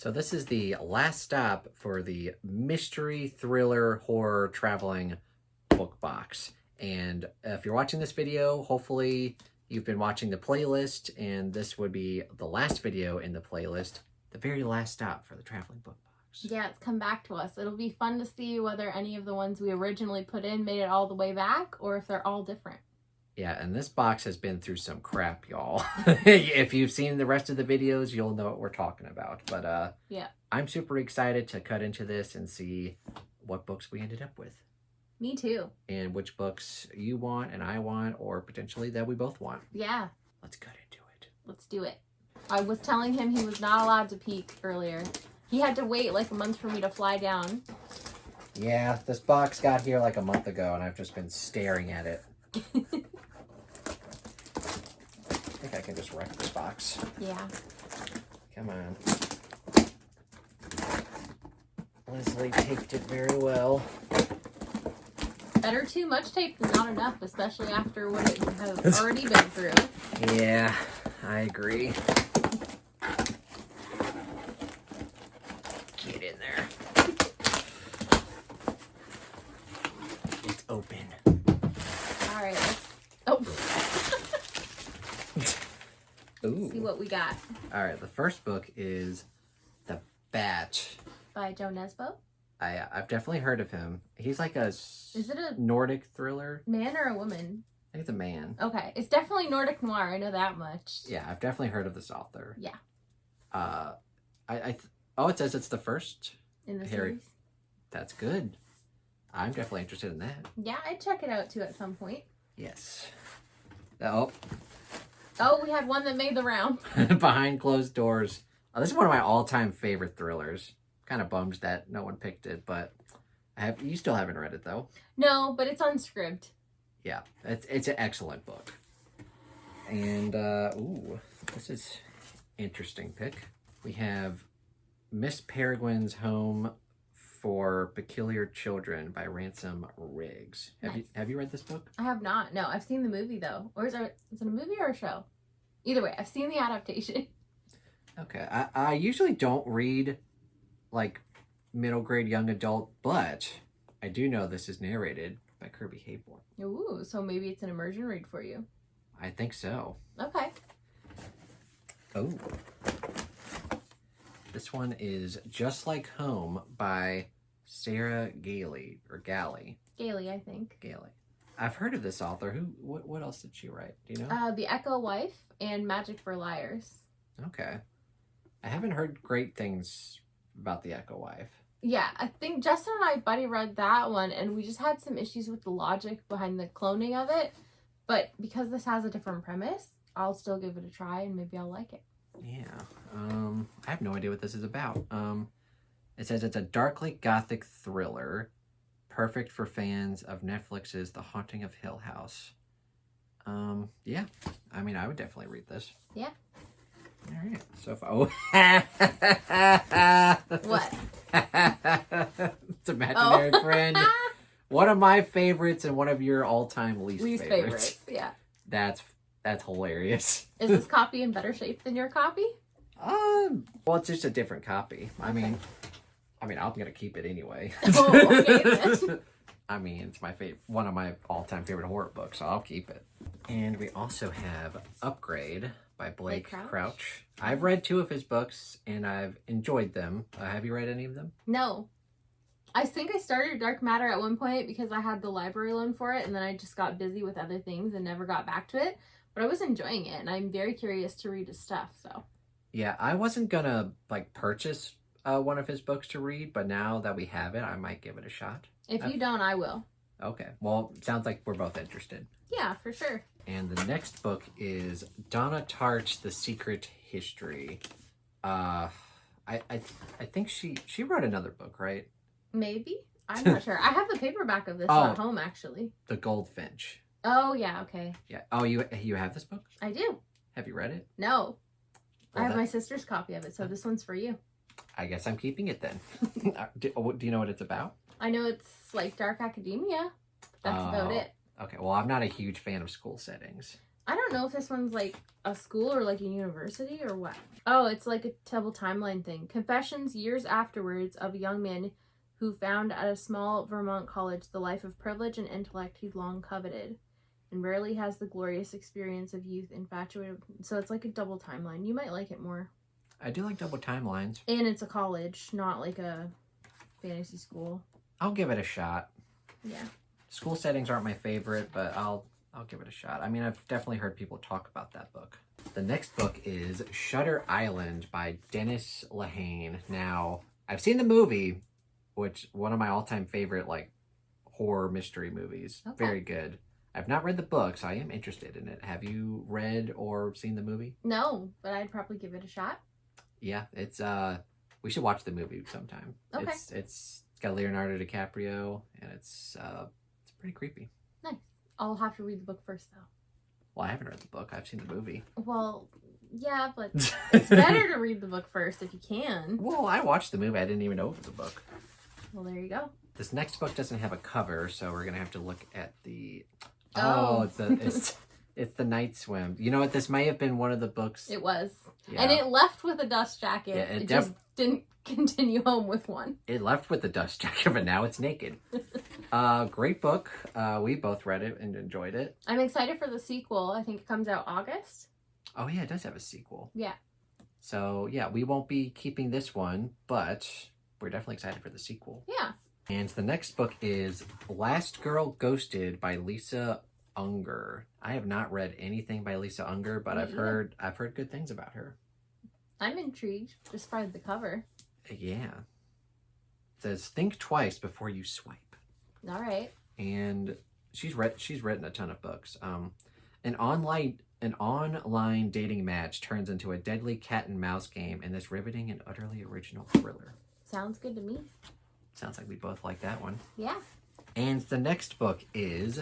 So this is the last stop for the mystery thriller horror traveling book box. And if you're watching this video, hopefully you've been watching the playlist, and this would be the last video in the playlist, the very last stop for the traveling book box. Yeah, it's come back to us. It'll be fun to see whether any of the ones we originally put in made it all the way back, or if they're all different. Yeah, and this box has been through some crap, y'all. If you've seen the rest of the videos, you'll know what we're talking about. But yeah, I'm super excited to cut into this and see what books we ended up with. Me too. And which books you want and I want, or potentially that we both want. Yeah. Let's cut into it. Let's do it. I was telling him he was not allowed to peek earlier. He had to wait like a month for me to fly down. Yeah, this box got here like a month ago, and I've just been staring at it. I think I can just wreck this box. Yeah. Come on. Leslie taped it very well. Better too much tape than not enough, especially after what it has already been through. Yeah, I agree. Get in there. It's open. All right, let's Ooh. see what we got. All right, the first book is The Batch. By Joe Nesbo. I've definitely heard of him. He's like a Is it a Nordic thriller? man or a woman? I think it's a man. Okay, it's definitely Nordic noir. I know that much. Yeah, I've definitely heard of this author. Yeah. Oh, it says it's the first In the Harry. series. That's good. I'm definitely interested in that. Yeah, I'd check it out too at some point. Yes. Oh, Oh, we had one that made the round. Behind Closed Doors. Oh, this is one of my all-time favorite thrillers. Kind of bummed that no one picked it, but you still haven't read it though. No, but it's on Scribd. Yeah, it's an excellent book. And ooh, this is interesting pick. We have Miss Peregrine's Home for Peculiar Children by Ransom Riggs. Have you read this book? I have not. No, I've seen the movie though. Or is it a movie or a show? Either way, I've seen the adaptation. Okay, I usually don't read like middle grade young adult, but I do know this is narrated by Kirby Hayborn. Ooh, so maybe it's an immersion read for you. I think so. Okay. Oh. This one is Just Like Home by Sarah Gailey, or Galley. Gailey, I think. Gailey. I've heard of this author. What else did she write? Do you know? The Echo Wife and Magic for Liars. Okay. I haven't heard great things about The Echo Wife. Yeah, I think Justin and I buddy read that one, and we just had some issues with the logic behind the cloning of it. But because this has a different premise, I'll still give it a try, and maybe I'll like it. Yeah. I have no idea what this is about. It says it's a darkly gothic thriller, perfect for fans of Netflix's The Haunting of Hill House. Yeah. I mean, I would definitely read this. Yeah. All right. So far, oh. What? It's Imaginary Friend. One of my favorites and one of your all-time least favorites. Yeah. That's hilarious. Is this copy in better shape than your copy? Well, it's just a different copy. I mean, I'm gonna keep it anyway. Oh, okay then. I mean, it's one of my all-time favorite horror books, so I'll keep it. And we also have Upgrade by Blake Crouch. I've read 2 of his books, and I've enjoyed them. Have you read any of them? No. I think I started Dark Matter at one point because I had the library loan for it, and then I just got busy with other things and never got back to it. But I was enjoying it, and I'm very curious to read his stuff, so. Yeah, I wasn't gonna, purchase one of his books to read, but now that we have it, I might give it a shot. If you don't, I will. Okay. Well, it sounds like we're both interested. Yeah, for sure. And the next book is Donna Tartt's The Secret History. I think she wrote another book, right? Maybe? I'm not sure. I have the paperback of this at home, actually. The Goldfinch. Oh, yeah, okay. Yeah. Oh, you have this book? I do. Have you read it? No. Well, I have my sister's copy of it, so this one's for you. I guess I'm keeping it then. Do you know what it's about? I know it's like dark academia. That's about it. Okay, well, I'm not a huge fan of school settings. I don't know if this one's like a school or like a university or what. Oh, it's like a double timeline thing. Confessions years afterwards of a young man who found at a small Vermont college the life of privilege and intellect he'd long coveted, and rarely has the glorious experience of youth infatuated. So it's like a double timeline. You might like it more. I do like double timelines. And it's a college, not like a fantasy school. I'll give it a shot. Yeah. School settings aren't my favorite, but I'll give it a shot. I mean, I've definitely heard people talk about that book. The next book is Shutter Island by Dennis Lehane. Now, I've seen the movie, which one of my all-time favorite like horror mystery movies. Okay. Very good. I've not read the book, so I am interested in it. Have you read or seen the movie? No, but I'd probably give it a shot. Yeah, it's we should watch the movie sometime. Okay. It's got Leonardo DiCaprio and it's pretty creepy. Nice. I'll have to read the book first though. Well, I haven't read the book. I've seen the movie. Well, yeah, but it's better to read the book first if you can. Well, I watched the movie. I didn't even know it was a book. Well, there you go. This next book doesn't have a cover, so we're gonna have to look at the. Oh. It's the Night Swim. You know what? This may have been one of the books. It was. Yeah. And it left with a dust jacket. Yeah, it just didn't continue home with one. It left with the dust jacket, but now it's naked. Great book. We both read it and enjoyed it. I'm excited for the sequel. I think it comes out August. Oh yeah, it does have a sequel. Yeah. So yeah, we won't be keeping this one, but we're definitely excited for the sequel. Yeah. And the next book is Last Girl Ghosted by Lisa Unger. I have not read anything by Lisa Unger, but I've heard good things about her. I'm intrigued just by the cover. Yeah. It says think twice before you swipe. All right. And she's written a ton of books. An online dating match turns into a deadly cat and mouse game in this riveting and utterly original thriller. Sounds good to me. Sounds like we both like that one. Yeah. And the next book is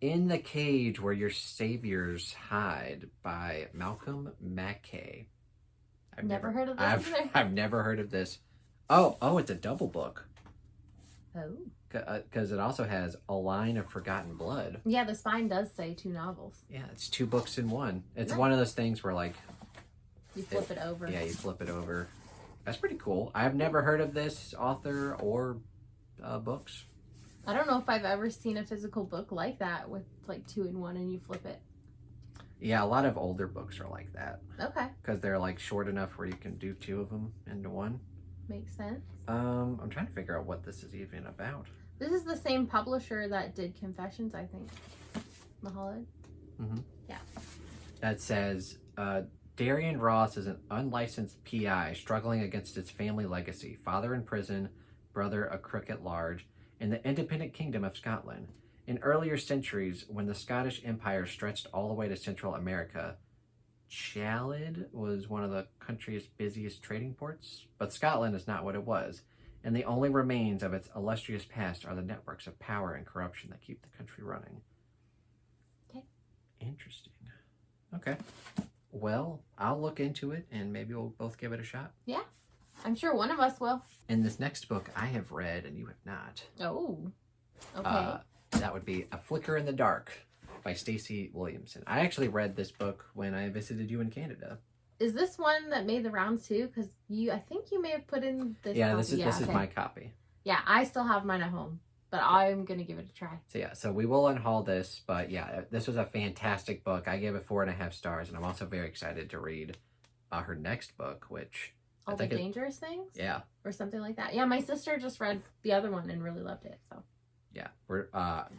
In the Cage Where Your Saviors Hide by Malcolm Mackay. I've never heard of this either. I've never heard of this. Oh, it's a double book. Oh. Because it also has A Line of Forgotten Blood. Yeah, the spine does say 2 novels. Yeah, it's 2 books in one. It's Nice. one of those things where like... You flip it over. Yeah, you flip it over. That's pretty cool. I've never heard of this author or books. I don't know if I've ever seen a physical book like that with like 2 in 1 and you flip it. Yeah, a lot of older books are like that. Okay. Because they're like short enough where you can do 2 of them into one. Makes sense. I'm trying to figure out what this is even about. This is the same publisher that did Confessions, I think. Mahalo. Mm-hmm. Yeah. That says, Darian Ross is an unlicensed PI struggling against his family legacy, father in prison, brother a crook at large, in the independent kingdom of Scotland. In earlier centuries, when the Scottish Empire stretched all the way to Central America, Chalid was one of the country's busiest trading ports, but Scotland is not what it was, and the only remains of its illustrious past are the networks of power and corruption that keep the country running. Okay. Interesting. Okay. Well, I'll look into it, and maybe we'll both give it a shot. Yeah. I'm sure one of us will. And this next book I have read, and you have not. Oh. Okay. That would be A Flicker in the Dark by Stacey Williamson. I actually read this book when I visited you in Canada. Is this one that made the rounds too? Because I think you may have put in this. Yeah, copy. this is my copy. Yeah, I still have mine at home, but I'm gonna give it a try. So we will unhaul this, but yeah, this was a fantastic book. I gave it 4.5 stars, and I'm also very excited to read her next book, which All the Dangerous Things. Yeah. Or something like that. Yeah, my sister just read the other one and really loved it. So. Yeah, we're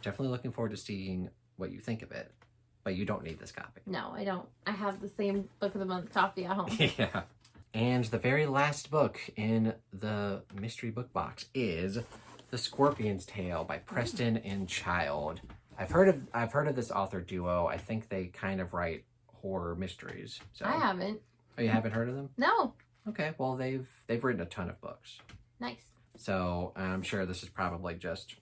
definitely looking forward to seeing what you think of it, but you don't need this copy. No, I don't. I have the same Book of the Month copy at home. Yeah. And the very last book in the mystery book box is The Scorpion's Tale by Preston and Child. I've heard of this author duo. I think they kind of write horror mysteries. So I haven't. Oh, you haven't heard of them? No. Okay, well they've written a ton of books. Nice. So I'm sure this is probably just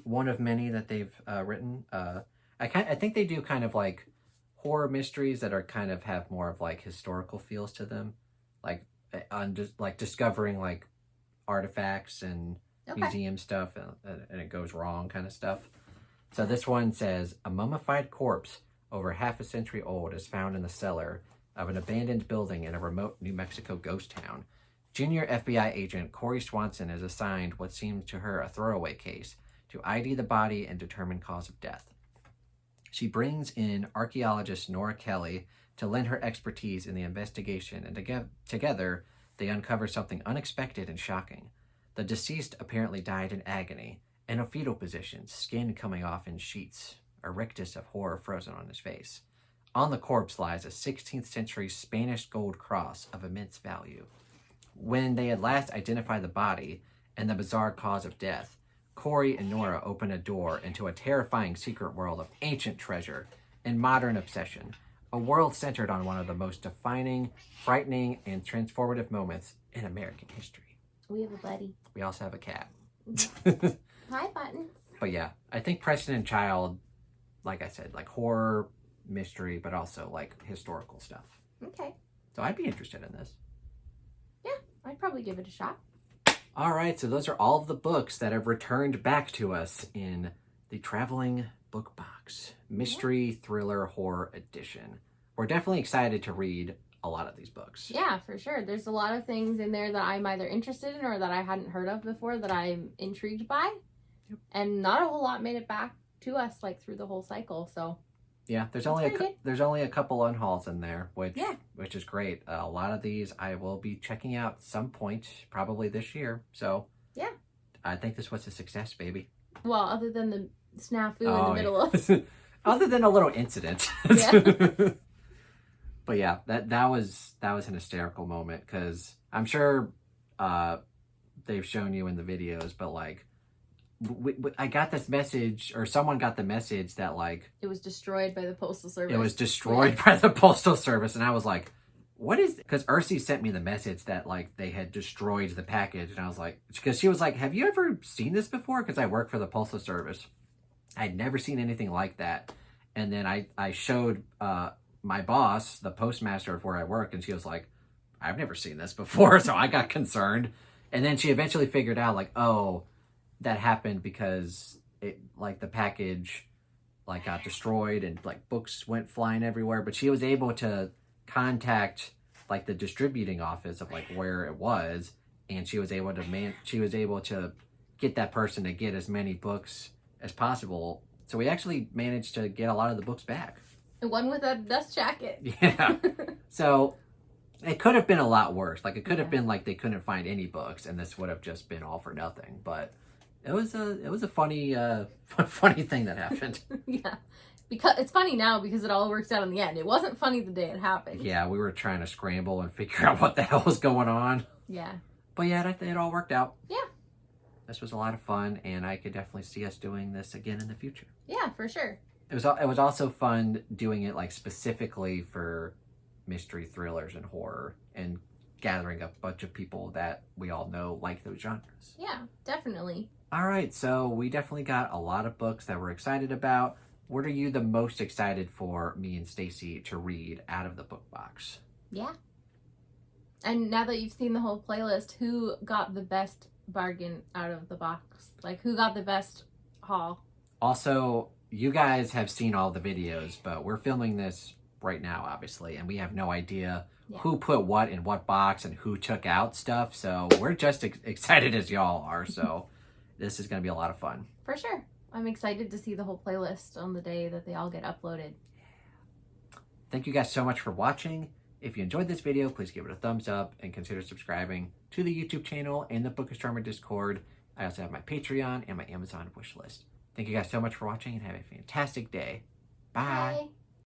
one of many that they've written. I think they do kind of like horror mysteries that are kind of have more of like historical feels to them, like on just like discovering like artifacts and museum stuff and it goes wrong kind of stuff. So this one says, a mummified corpse, over half a century old, is found in the cellar of an abandoned building in a remote New Mexico ghost town. Junior FBI agent Corey Swanson is assigned what seems to her a throwaway case to ID the body and determine cause of death. She brings in archaeologist Nora Kelly to lend her expertise in the investigation, and together they uncover something unexpected and shocking. The deceased apparently died in agony, in a fetal position, skin coming off in sheets, a rictus of horror frozen on his face. On the corpse lies a 16th century Spanish gold cross of immense value. When they at last identify the body and the bizarre cause of death, Corey and Nora open a door into a terrifying secret world of ancient treasure and modern obsession, a world centered on one of the most defining, frightening, and transformative moments in American history. We have a buddy. We also have a cat. Hi, Buttons. But yeah, I think Preston and Child, like I said, like horror, mystery, but also like historical stuff. Okay. So I'd be interested in this. Yeah, I'd probably give it a shot. All right, so those are all of the books that have returned back to us in the Traveling Book Box Mystery Thriller Horror Edition. We're definitely excited to read a lot of these books. Yeah, for sure. There's a lot of things in there that I'm either interested in or that I hadn't heard of before that I'm intrigued by. Yep. And not a whole lot made it back to us like through the whole cycle, so Yeah, there's only a couple unhauls in there, which is great. A lot of these I will be checking out some point, probably this year. So yeah, I think this was a success, baby. Well, other than the snafu in the middle of, other than a little incident. Yeah. But yeah, that was an hysterical moment because I'm sure they've shown you in the videos, but like. I got this message, or someone got the message that like it was destroyed by the Postal Service. It was destroyed by the Postal Service, and I was like, "What is?" Because Ursi sent me the message that like they had destroyed the package, and I was like, because she was like, "Have you ever seen this before?" Because I work for the Postal Service, I'd never seen anything like that, and then I showed my boss, the postmaster of where I work, and she was like, "I've never seen this before," so I got concerned, and then she eventually figured out like, oh. That happened because it like the package like got destroyed and like books went flying everywhere, but she was able to contact like the distributing office of like where it was, and she was able to get that person to get as many books as possible. So we actually managed to get a lot of the books back. The one with a dust jacket. Yeah. So it could have been a lot worse. Like it could have been like they couldn't find any books and this would have just been all for nothing, but it was a funny funny thing that happened. Yeah, because it's funny now because it all works out in the end. It wasn't funny the day it happened. Yeah, we were trying to scramble and figure out what the hell was going on. Yeah, but yeah, it all worked out. Yeah, this was a lot of fun, and I could definitely see us doing this again in the future. Yeah, for sure. It was also fun doing it like specifically for mystery thrillers and horror, and gathering a bunch of people that we all know like those genres. Yeah, definitely. All right, so we definitely got a lot of books that we're excited about. What are you the most excited for me and Stacy to read out of the book box? Yeah. And now that you've seen the whole playlist, who got the best bargain out of the box? Like, who got the best haul? Also, you guys have seen all the videos, but we're filming this right now, obviously, and we have no idea who put what in what box and who took out stuff. So we're just excited as y'all are. So this is going to be a lot of fun. For sure. I'm excited to see the whole playlist on the day that they all get uploaded. Thank you guys so much for watching. If you enjoyed this video, please give it a thumbs up and consider subscribing to the YouTube channel and the Book Astronomer Discord. I also have my Patreon and my Amazon wish list. Thank you guys so much for watching and have a fantastic day. Bye. Bye.